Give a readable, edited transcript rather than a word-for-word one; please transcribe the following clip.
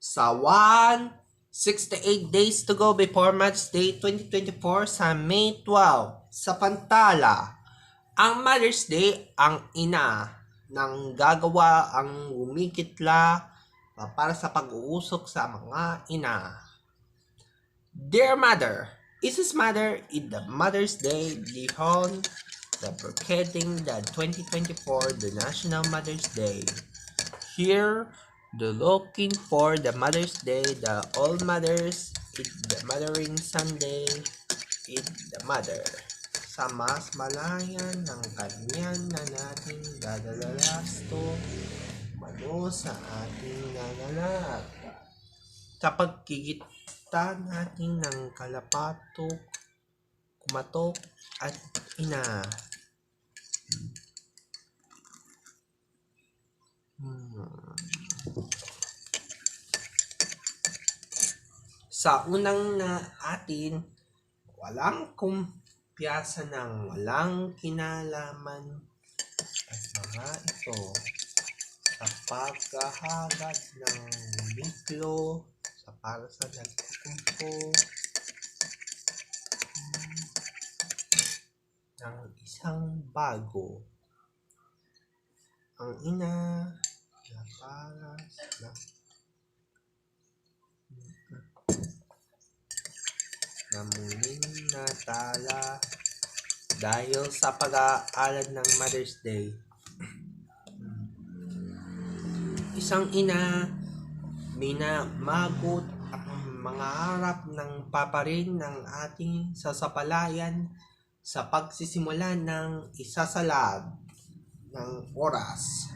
Sa 168 days to go before Match Day 2024 sa May 12 sa Pantala, ang Mother's Day, ang ina nang gagawa ang umikitla para sa pag-uusok sa mga ina. Dear Mother, Isis Mother, in the Mother's Day, Lihon, the Broadcasting the 2024, the National Mother's Day. Here, the looking for the Mother's Day, the All Mothers, it's the Mothering Sunday, it's the Mother. Sa mas malayan ng kanyan na nating dadalalasto, mano sa ating nanganak. Sa pagkikita natin ng kalapatok, kumatok at ina. Sa unang na atin, walang kumpiyansa ng walang kinalaman at mga ito sa pagkahagat ng miklo sa para sa nagkukumpo ng isang bago. Ang ina na para sa namuling natala dahil sa pag-aalad ng Mother's Day. Isang ina, minamagot ang mga harap ng paparin ng ating sasapalayan sa pagsisimula ng isasalab ng oras.